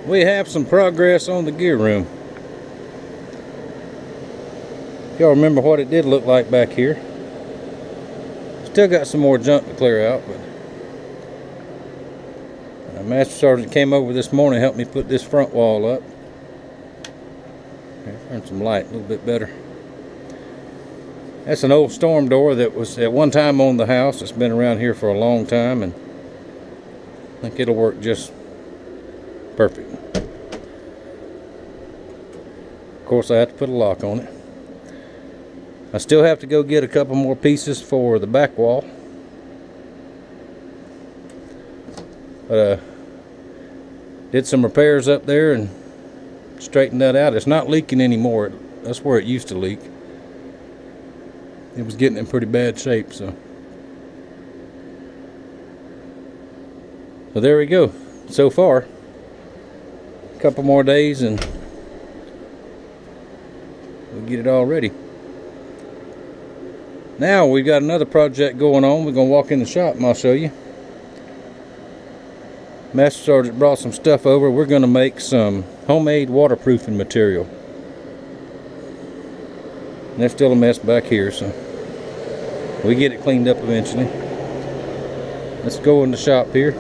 we have some progress on the gear room. If y'all remember what it did look like back here. Still got some more junk to clear out, but Master Sergeant came over this morning and helped me put this front wall up. Turn some light a little bit better. That's an old storm door that was at one time on the house. It's been around here for a long time, and I think it'll work just perfect. Of course, I have to put a lock on it. I still have to go get a couple more pieces for the back wall. But did some repairs up there and straightened that out. It's not leaking anymore. That's where it used to leak. It was getting in pretty bad shape, so there we go. So far, a couple more days and we'll get it all ready. Now we've got another project going on. We're going to walk in the shop and I'll show you. Master Sergeant brought some stuff over. We're going to make some homemade waterproofing material. And there's still a mess back here, so we get it cleaned up eventually. Let's go in the shop here.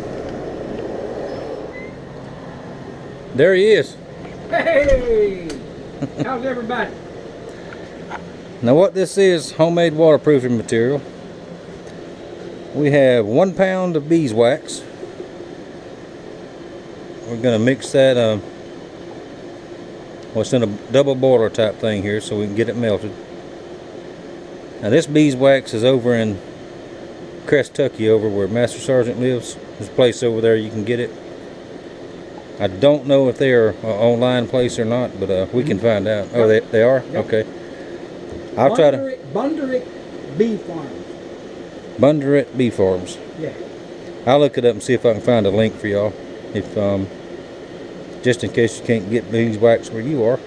There he is. Hey! How's everybody? Now what this is, homemade waterproofing material. We have 1 pound of beeswax. We're going to mix that, well, it's in a double boiler type thing here so we can get it melted. Now this beeswax is over in Kentucky, over where Master Sergeant lives. There's a place over there you can get it. I don't know if they're an online place or not, but we can find out. Oh, they are? Yep. Okay. I'll try to... Bunderick Bee Farms. Bunderick Bee Farms. Yeah. I'll look it up and see if I can find a link for y'all. If just in case you can't get beeswax where you are.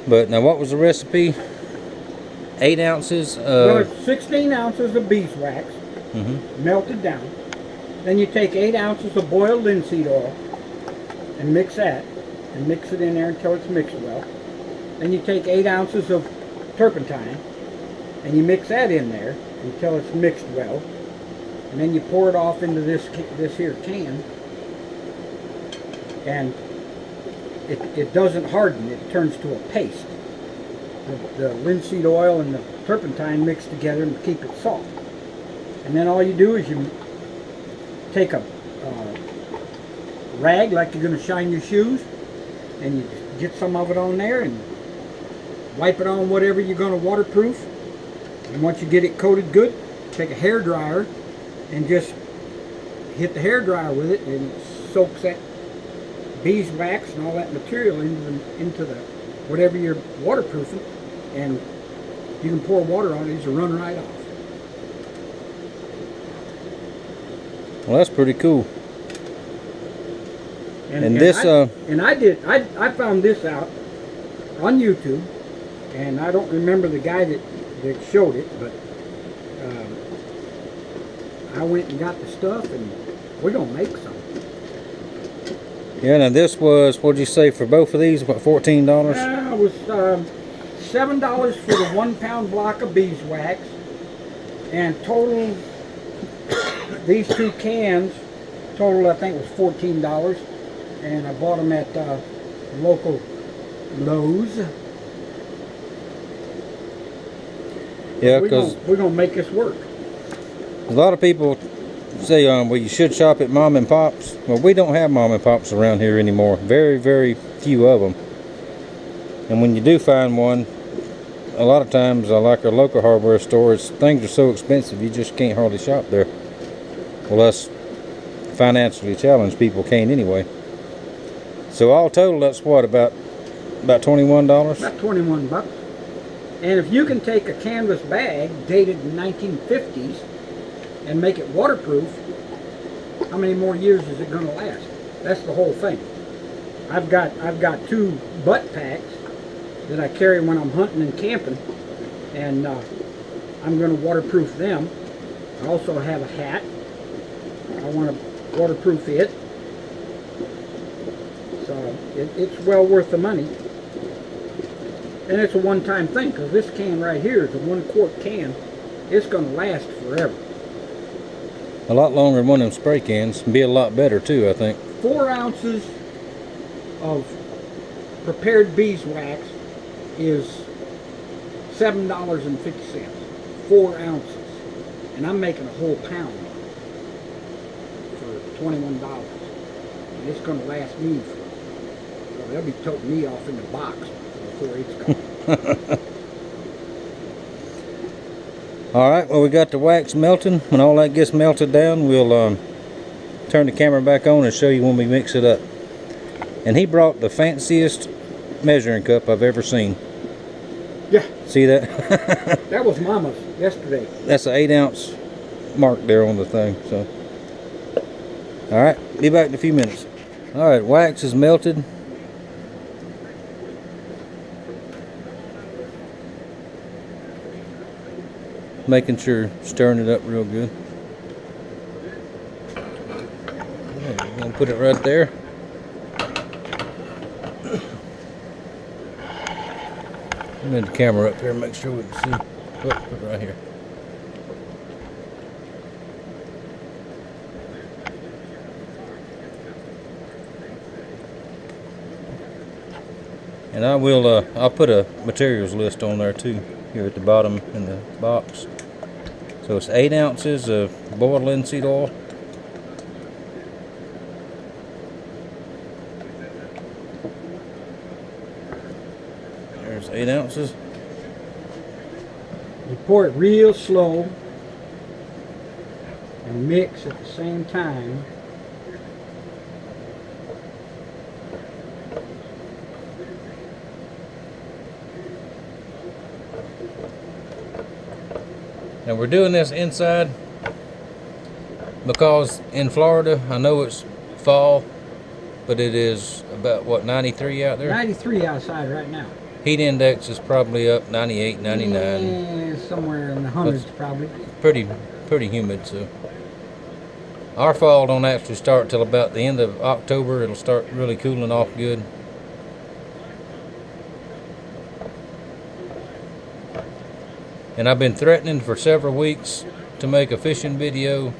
But now what was the recipe? 8 ounces of... 16 ounces of beeswax, melted down. Then you take 8 ounces of boiled linseed oil and mix that, and mix it in there until it's mixed well. Then you take 8 ounces of turpentine and you mix that in there until it's mixed well. And then you pour it off into this here can, and it doesn't harden, it turns to a paste. The linseed oil and the turpentine mix together and keep it soft. And then all you do is you take a rag like you're going to shine your shoes, and you get some of it on there and wipe it on whatever you're going to waterproof. And once you get it coated good, take a hair dryer and just hit the hair dryer with it, and it soaks that beeswax and all that material into the whatever you're waterproofing, and you can pour water on it, it'll run right off. Well, that's pretty cool. And I found this out on YouTube, and I don't remember the guy that showed it, but I went and got the stuff, and we're gonna make some. Yeah, now this was, what'd you say for both of these? About $14? It was $7 for the 1 pound block of beeswax, and total, these 2 cans, total I think was $14, and I bought them at local Lowe's. Yeah, because we're gonna make this work. A lot of people say, well, you should shop at mom and pops. Well, we don't have mom and pops around here anymore. Very, very few of them. And when you do find one, a lot of times, like our local hardware stores, things are so expensive you just can't hardly shop there. Well, us financially challenged people can't anyway. So all total, that's what, about $21? About 21 bucks. And if you can take a canvas bag dated in 1950s and make it waterproof, how many more years is it going to last? That's the whole thing. I've got 2 butt packs that I carry when I'm hunting and camping, and I'm going to waterproof them. I also have a hat. I want to waterproof it. It's well worth the money. And it's a one-time thing, because this can right here is a 1-quart can. It's going to last forever. A lot longer than one of them spray cans. Be a lot better too, I think. 4 ounces of prepared beeswax is $7.50. 4 ounces. And I'm making a whole pound for $21. And it's going to last me for, well, they'll be toting me off in the box before it's gone. Alright, well, we got the wax melting. When all that gets melted down, we'll turn the camera back on and show you when we mix it up. And he brought the fanciest measuring cup I've ever seen. Yeah. See that? That was Mama's yesterday. That's an 8-ounce mark there on the thing. So, alright, be back in a few minutes. Alright, wax is melted. Making sure, stirring it up real good. Yeah, we're gonna put it right there. Move the camera up here and make sure we can see. Oh, put it right here. And I will, I'll put a materials list on there too, here at the bottom in the box. So it's 8 ounces of boiled linseed oil. There's 8 ounces. You pour it real slow and mix at the same time. And we're doing this inside because in Florida, I know it's fall, but it is about, what, 93 out there? 93 outside right now. Heat index is probably up 98, 99. Yeah, somewhere in the hundreds probably. Pretty humid, so. Our fall don't actually start till about the end of October. It'll start really cooling off good. And I've been threatening for several weeks to make a fishing video.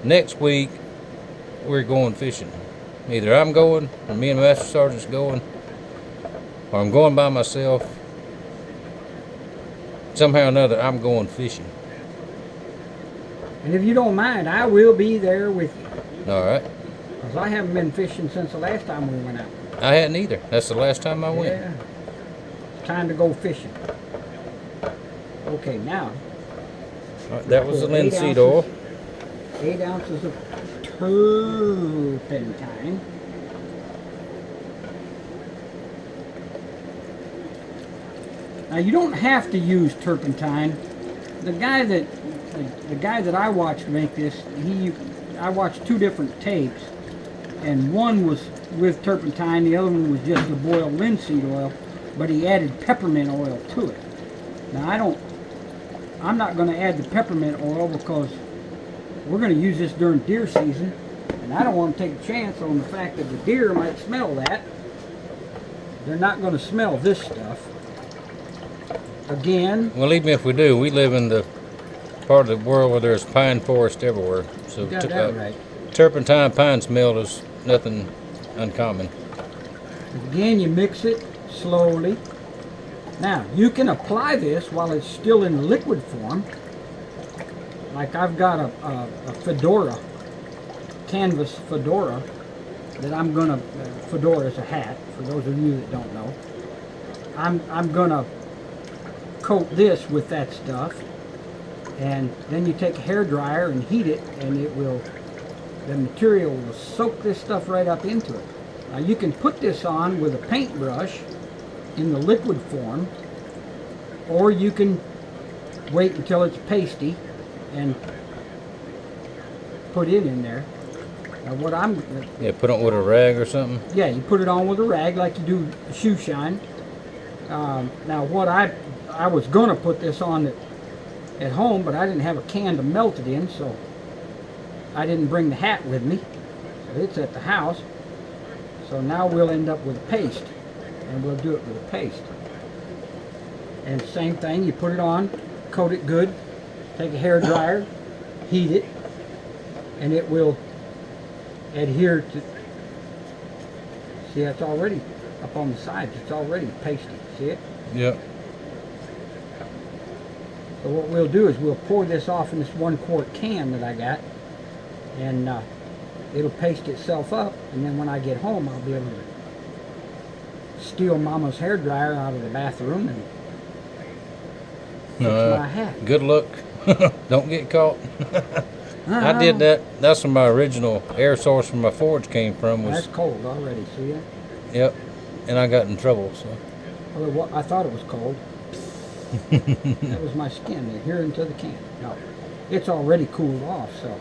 Next week, we're going fishing. Either I'm going, or me and Master Sergeant's going, or I'm going by myself. Somehow or another, I'm going fishing. And if you don't mind, I will be there with you. Alright. Because I haven't been fishing since the last time we went out. I hadn't either. That's the last time I went. Yeah. It's time to go fishing. Okay, now. Right, that was the linseed oil. 8 ounces of turpentine. Now you don't have to use turpentine. The guy that I watched make this, I watched 2 different tapes, and one was with turpentine, the other one was just the boiled linseed oil, but he added peppermint oil to it. Now I'm not going to add the peppermint oil because we're going to use this during deer season, and I don't want to take a chance on the fact that the deer might smell that. They're not going to smell this stuff. Again. Well, even if we do, we live in the part of the world where there's pine forest everywhere. So You got that right. Turpentine pine smell is nothing uncommon. Again, you mix it slowly. Now, you can apply this while it's still in liquid form. Like I've got a fedora, canvas fedora, that I'm gonna, fedora is a hat, for those of you that don't know. I'm gonna coat this with that stuff, and then you take a hair dryer and heat it, and the material will soak this stuff right up into it. Now you can put this on with a paintbrush in the liquid form, or you can wait until it's pasty and put it in there. Now what put it with a rag or something. Yeah, you put it on with a rag like you do shoe shine. Now what I was gonna put this on at home, but I didn't have a can to melt it in, so I didn't bring the hat with me. So it's at the house. So now we'll end up with paste, and we'll do it with a paste. And same thing, you put it on, coat it good, take a hair dryer, heat it, and it will adhere to. See, it's already up on the sides. It's already pasty. See it? Yep. So what we'll do is we'll pour this off in this 1 quart can that I got, and it'll paste itself up. And then when I get home, I'll be able to steal Mama's hair dryer out of the bathroom and fix my hat. Good luck. Don't get caught. I did that. That's where my original air source from my forge came from. That's cold already, see it? Yep. And I got in trouble, so. Well, I thought it was cold. That was my skin adhering into the can. No, it's already cooled off, so.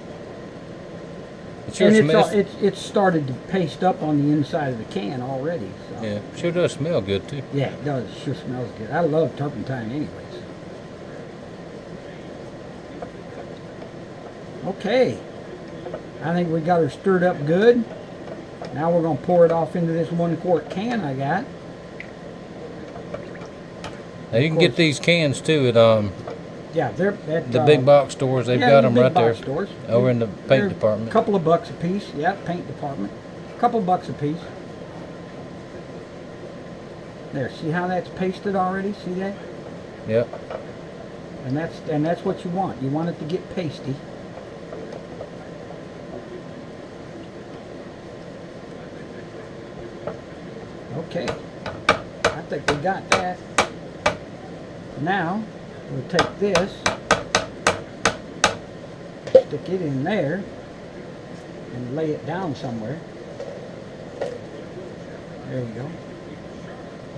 It's started to paste up on the inside of the can already. So. Yeah, sure does smell good too. Yeah, it does. It sure smells good. I love turpentine anyways. Okay, I think we got her stirred up good. Now we're going to pour it off into this 1 quart can I got. Now you can get these cans too at yeah, they're at the big box stores. They've got them right there stores. over in the paint department. A couple of bucks a piece. Yeah, paint department. A couple of bucks a piece. There, see how that's pasted already? See that? Yep. And that's what you want. You want it to get pasty. Okay, I think we got that. Now, we'll take this, stick it in there, and lay it down somewhere. There we go.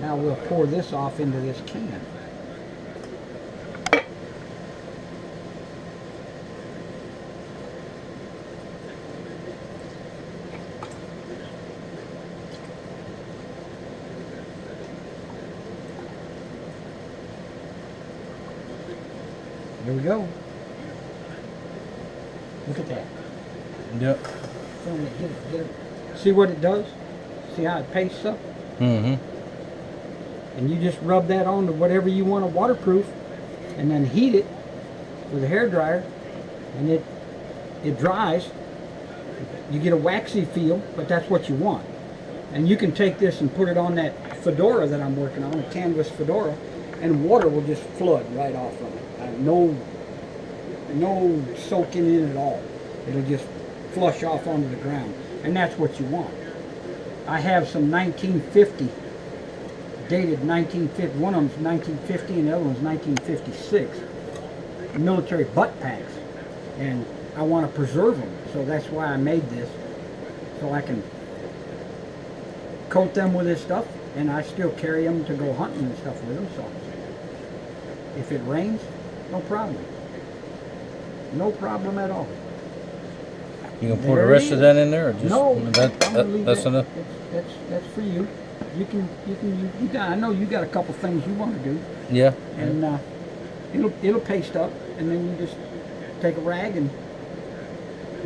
Now we'll pour this off into this can. There we go. Look at that. Yep. Get it. See what it does? See how it pastes up? Mm-hmm. And you just rub that onto whatever you want to waterproof, and then heat it with a hairdryer, and it dries. You get a waxy feel, but that's what you want. And you can take this and put it on that fedora that I'm working on, a canvas fedora, and water will just flood right off of it. No soaking in at all. It'll just flush off onto the ground, and that's what you want. I have some 1950, dated 1950. One of them's 1950, and the other one's 1956. Military butt packs, and I want to preserve them, so that's why I made this, so I can coat them with this stuff, and I still carry them to go hunting and stuff with them. So if it rains, no problem. No problem at all. You gonna pour the rest of that in there, or just no? That's enough. That's for you. You got. I know you got a couple things you want to do. Yeah. And it'll paste up, and then you just take a rag, and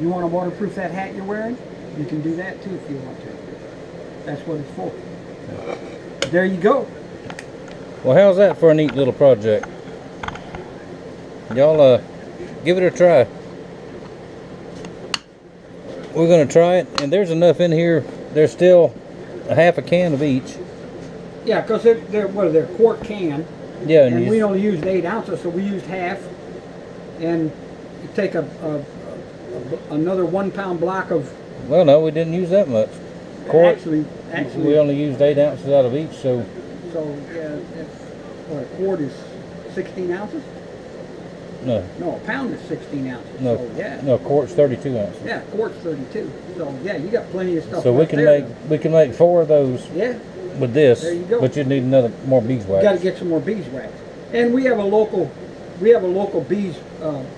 you want to waterproof that hat you're wearing, you can do that too if you want to. That's what it's for. There you go. Well, how's that for a neat little project? Y'all give it a try. We're gonna try it, and there's enough in here. There's still a half a can of each. Yeah, because they're quart can. Yeah, and we only used 8 ounces, so we used half. And you take another 1 pound block of. Well, no, we didn't use that much. Actually, we only used 8 ounces out of each. So yeah, what, a quart is 16 ounces. No, a pound is 16 ounces. No, so, yeah. No, quart's 32 ounces. Yeah, quart's 32. So yeah, you got plenty of stuff. So right we can make 4 of those. Yeah. With this, there you go. But you need more beeswax. You got to get some more beeswax. And we have a local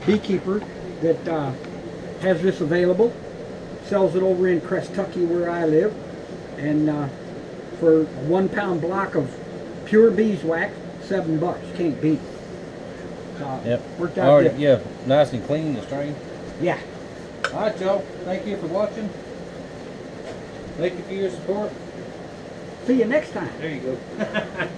beekeeper that has this available. Sells it over in Crestucky where I live, and for a 1 pound block of pure beeswax, $7. Can't beat. Yep. Worked out good. Yeah, nice and clean, the strain. Yeah. All right, y'all. Thank you for watching. Thank you for your support. See you next time. There you go.